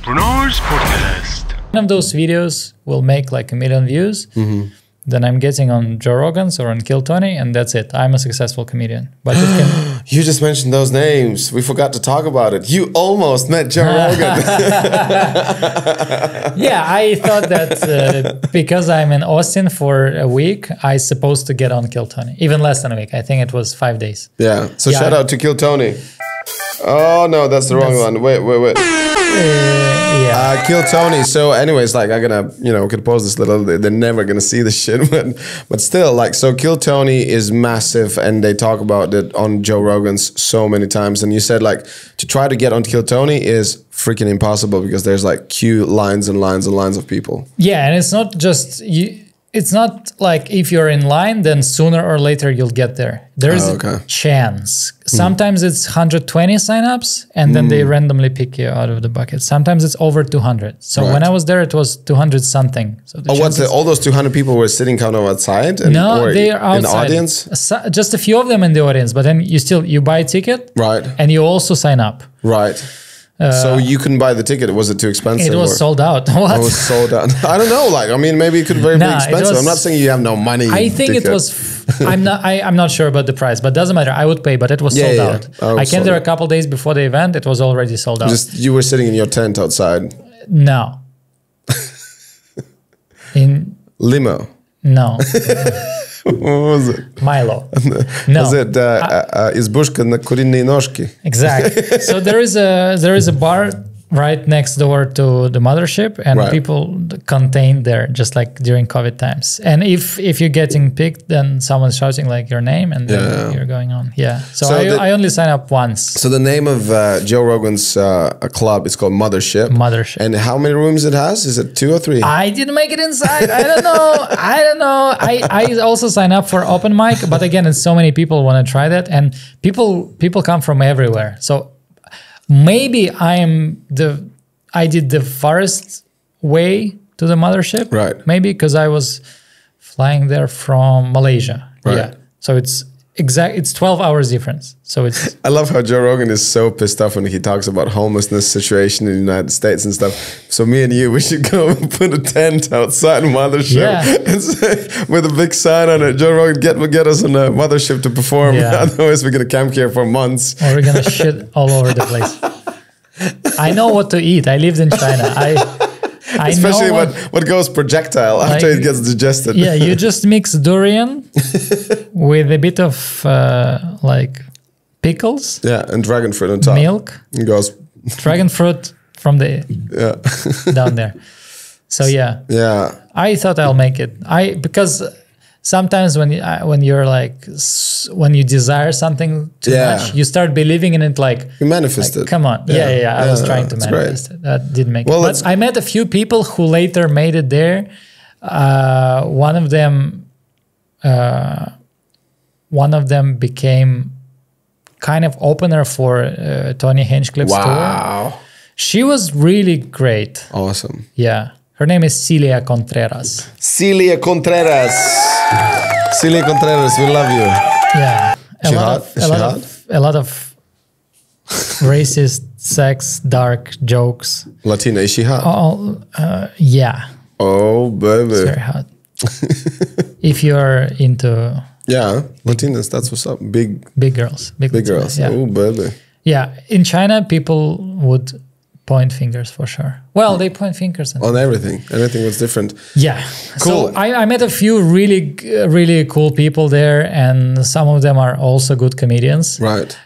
Bruno's Podcast. One of those videos will make like 1 million views. Then I'm getting on Joe Rogan's or on Kill Tony, and that's it. I'm a successful comedian. But it can... You just mentioned those names. We forgot to talk about it. You almost met Joe Rogan. Yeah, I thought that because I'm in Austin for a week, I supposed to get on Kill Tony. Even less than a week. I think it was 5 days. Yeah. So shout out to Kill Tony. Oh no, that's the wrong one. Wait. Yeah. Kill Tony. So anyways, like I'm gonna, could pause this little, they're never gonna see this shit, but still, like, so Kill Tony is massive and they talk about it on Joe Rogan's so many times. And you said like to try to get on Kill Tony is freaking impossible because there's like queue lines and lines and lines of people. Yeah, and it's not just you. It's not like if you're in line, then sooner or later you'll get there. There's a chance. Sometimes it's 120 signups, and then they randomly pick you out of the bucket. Sometimes it's over 200. So when I was there, it was 200 something. So all those 200 people were sitting kind of outside? No, they are outside. In the audience? Just a few of them in the audience, but then you buy a ticket, right? And you also sign up, right? So you couldn't buy the ticket. Was it too expensive? It was sold out. What? It was sold out. I don't know. Like, I mean, maybe it could be very expensive. I'm not saying you have no money. I think it was. I'm not sure about the price, but doesn't matter. I would pay, but it was sold out. Oh, I came there a couple days before the event. It was already sold out. Just you were sitting in your tent outside. No. In limo. No. What was it? Milo. No. Was it Избушка на куриные ножки? Exactly. So there is a bar right next door to the mothership, and people contained there, just like during COVID times. And if you're getting picked, then someone's shouting like your name, and then you're going on. Yeah. So I only sign up once. So the name of Joe Rogan's club is called Mothership. Mothership. And how many rooms it has? Is it 2 or 3? I didn't make it inside. I don't know. I also sign up for open mic, but again, it's so many people want to try that, and people come from everywhere. So maybe I did the farthest way to the mothership. Right. Maybe because I was flying there from Malaysia. Right. Yeah. So it's 12 hours difference. So it's. I love how Joe Rogan is so pissed off when he talks about homelessness situation in the United States and stuff. So me and you, we should go and put a tent outside Mothership and say, with a big sign on it, Joe Rogan, get us on a Mothership to perform. Otherwise we're going to camp here for months. Or we're going to shit all over the place. I know what to eat. I lived in China. Especially what goes projectile after it gets digested. Yeah, you just mix durian with a bit of like pickles. Yeah, and dragon fruit on top. Milk. It goes dragon fruit from the down there. So yeah. I thought I'll make it. Because sometimes when you desire something too much, you start believing in it. Like you manifest it. Come on, I was trying to manifest it. That didn't make it. But I met a few people who later made it there. One of them became kind of opener for Tony Hinchcliffe's tour. She was really great. Awesome. Yeah. Her name is Celia Contreras. Celia Contreras, we love you. Yeah. A lot of racist, sex, dark jokes. Latina, is she hot? Yeah. Oh, baby. It's very hot. If you're into... Yeah, Latinas, that's what's up. Big girls. Big girls. Yeah. Oh, baby. Yeah. In China, people would point fingers for sure. Well, they point fingers on everything. Everything was different. Yeah. Cool. So I met a few really cool people there, and some of them are also good comedians. Right.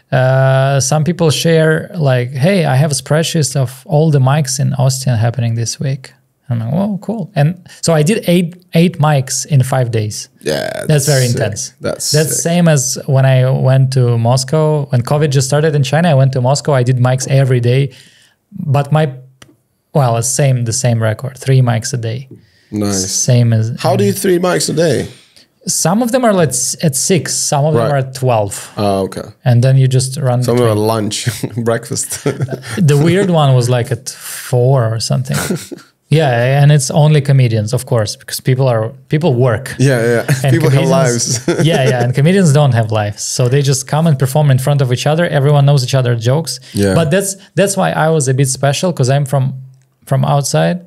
Some people share like, hey, I have a spreadsheet of all the mics in Austin happening this week. I'm like, oh, cool. And so I did eight mics in 5 days. Yeah. That's very intense. That's same as when I went to Moscow. When COVID just started in China, I went to Moscow. I did mics every day. But the same record, 3 mics a day. Nice. Same as. How do you 3 mics a day? Some of them are at 6. Some of them are at 12. Oh, okay. And then you just run. Some of them are lunch, breakfast. The weird one was like at 4 or something. Yeah, and it's only comedians, of course, because people work. Yeah. And people have lives. yeah, and comedians don't have lives, so they just come and perform in front of each other. Everyone knows each other's jokes. Yeah. But that's why I was a bit special, because I'm from from outside,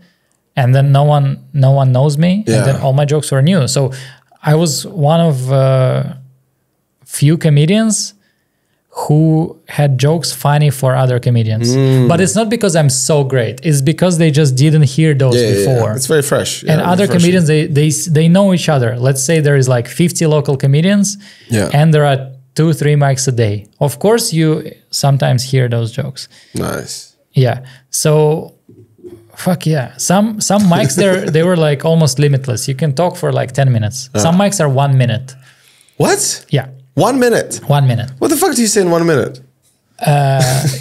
and then no one knows me, and then all my jokes were new. So I was one of few comedians who had jokes funny for other comedians. But it's not because I'm so great. It's because they just didn't hear those before. It's very fresh. And other comedians, they know each other. Let's say there is like 50 local comedians and there are 2-3 mics a day. Of course, you sometimes hear those jokes. Nice. Yeah. So, fuck yeah. Some mics, they were like almost limitless. You can talk for like 10 minutes. Some mics are 1 minute. What? Yeah. 1 minute? 1 minute. What the fuck do you say in 1 minute?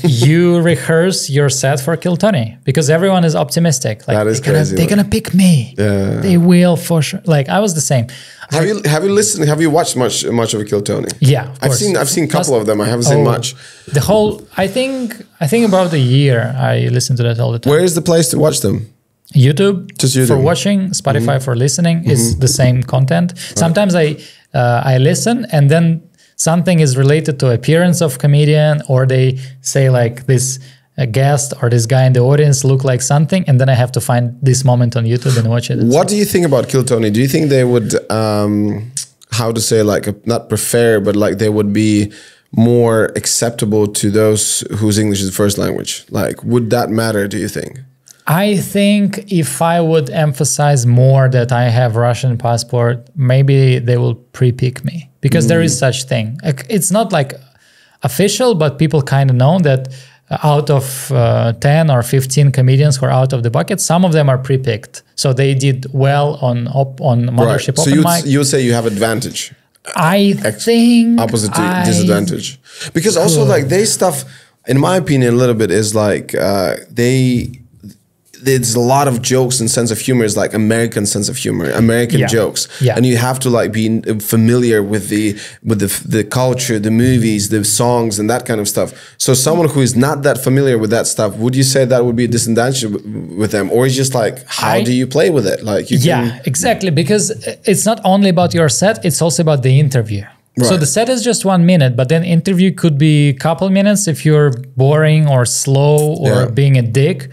You rehearse your set for Kill Tony because everyone is optimistic. Like, that is crazy. They're gonna pick me. Yeah. They will for sure. Like I was the same. Have you listened? Have you watched much of Kill Tony? Yeah, of course. I've seen a couple of them. I haven't seen much. The whole. I think about a year. I listen to that all the time. Where is the place to watch them? YouTube. Just YouTube. For watching. Spotify for listening is the same content. Sometimes I listen and then something is related to appearance of comedian, or they say like this guest or this guy in the audience look like something, and then I have to find this moment on YouTube and watch it. What do you think about Kill Tony? Do you think they would, how to say, like not prefer, but like they would be more acceptable to those whose English is first language? Like, would that matter? Do you think? I think if I would emphasize more that I have Russian passport, maybe they will pre-pick me because there is such thing. It's not like official, but people kind of know that out of 10 or 15 comedians who are out of the bucket, some of them are pre-picked. So they did well on Mothership Open Mic. So you would say you have advantage. I think opposite to disadvantage. Because also like they stuff, in my opinion, a little bit is like there's a lot of jokes and sense of humor is like American sense of humor, American jokes, and you have to like be familiar with the culture, the movies, the songs, and that kind of stuff. So someone who is not that familiar with that stuff, would you say that would be a disadvantage with them, or is just like how do you play with it? Like you can, exactly, because it's not only about your set; it's also about the interview. Right. So the set is just 1 minute, but then interview could be a couple minutes if you're boring or slow or being a dick.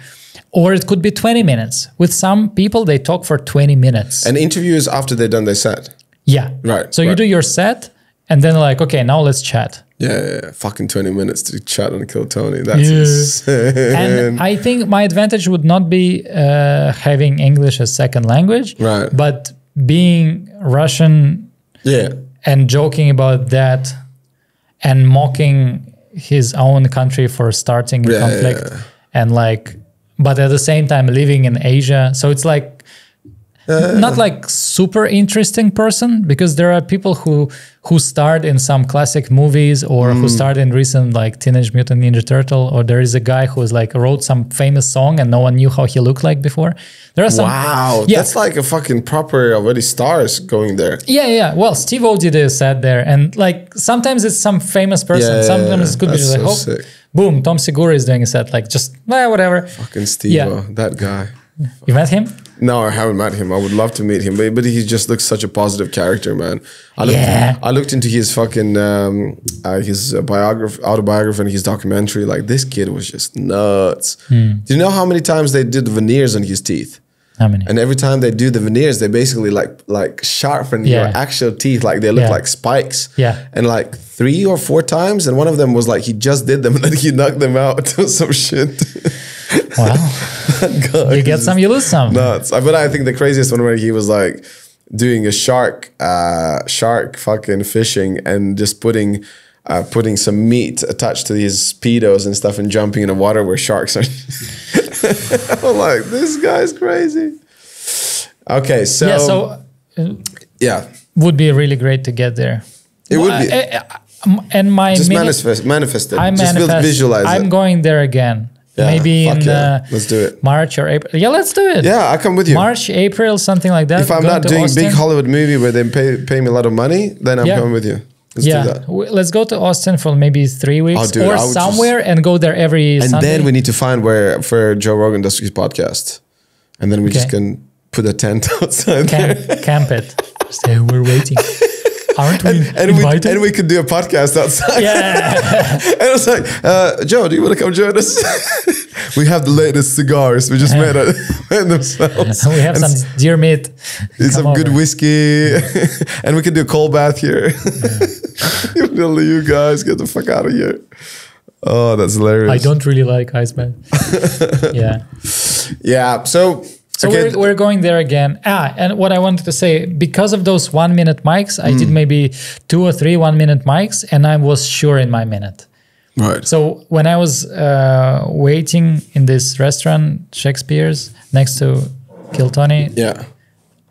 Or it could be 20 minutes. With some people, they talk for 20 minutes. And interviews after they've done their set? Yeah. Right. So you do your set, and then like, okay, now let's chat. Yeah. Fucking 20 minutes to chat on Kill Tony. That's insane. And I think my advantage would not be having English as second language, but being Russian and joking about that and mocking his own country for starting a conflict and like... But at the same time, living in Asia. So it's like, not like super interesting person, because there are people who starred in some classic movies or who starred in recent like Teenage Mutant Ninja Turtle, or there is a guy who's like wrote some famous song and no one knew how he looked like before. There are some. Wow, that's like a fucking proper already stars going there. Yeah. Well, Steve-O did a set there, and like sometimes it's some famous person. Sometimes it could be just like, sick. Boom, Tom Segura is doing a set, like just whatever. Fucking Steve-O, that guy. You met him? No, I haven't met him. I would love to meet him, but he just looks such a positive character, man. I looked into his fucking autobiography and his documentary. Like, this kid was just nuts. Do you know how many times they did veneers on his teeth? How many? And every time they do the veneers, they basically like sharpen your actual teeth, like they look like spikes. Yeah. And like 3 or 4 times, and one of them was like he just did them and then he knocked them out or some shit. Wow. You get some, you lose some. Nuts. But I think the craziest one where he was like doing a shark fucking fishing and just putting some meat attached to his speedos and stuff and jumping in the water where sharks are. I'm like, this guy's crazy. Okay, so would be really great to get there. It would be. And my just manifest it. Just visualize it. I'm going there again. Yeah, maybe in let's do it. March or April. Yeah, let's do it. Yeah, I'll come with you. March, April, something like that. If I'm not doing a big Hollywood movie where they pay me a lot of money, then I'm coming with you. Let's do that. Let's go to Austin for maybe 3 weeks or somewhere and go there every Sunday. And then we need to find where Joe Rogan does his podcast. And then we just can put a tent outside there. Camp it. Stay, we're waiting. Aren't we invited? And we could do a podcast outside. Yeah. And I was like, Joe, do you want to come join us? We have the latest cigars. We just made themselves. We have some deer meat. Some good whiskey. And we can do a cold bath here. Only you guys get the fuck out of here. Oh, that's hilarious. I don't really like ice bath. Yeah. Yeah. So okay. we're going there again. And what I wanted to say, because of those 1 minute mics, I did maybe 2 or 3 1 minute mics, and I was sure in my minute. Right. So when I was waiting in this restaurant, Shakespeare's, next to Kill Tony, yeah,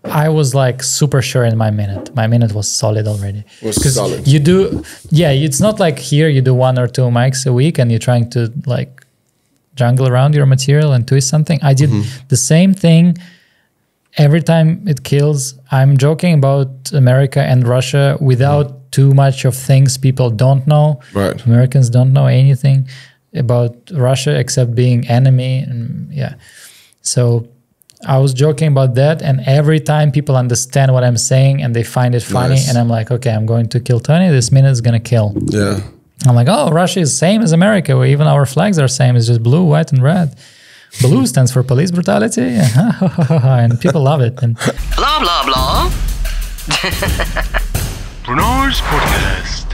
I was like super sure in my minute. My minute was solid already. Was solid. You do, it's not like here you do 1 or 2 mics a week and you're trying to like jungle around your material and twist something. I did the same thing every time it kills. I'm joking about America and Russia without too much of things people don't know. Right. Americans don't know anything about Russia except being enemy. And so I was joking about that, and every time people understand what I'm saying and they find it funny, and I'm like, okay, I'm going to kill Tony. This minute is gonna kill. Yeah. I'm like, oh, Russia is same as America, where even our flags are same. It's just blue, white, and red. Blue stands for police brutality, and people love it. And Blah, blah, blah. Bruno's Podcast.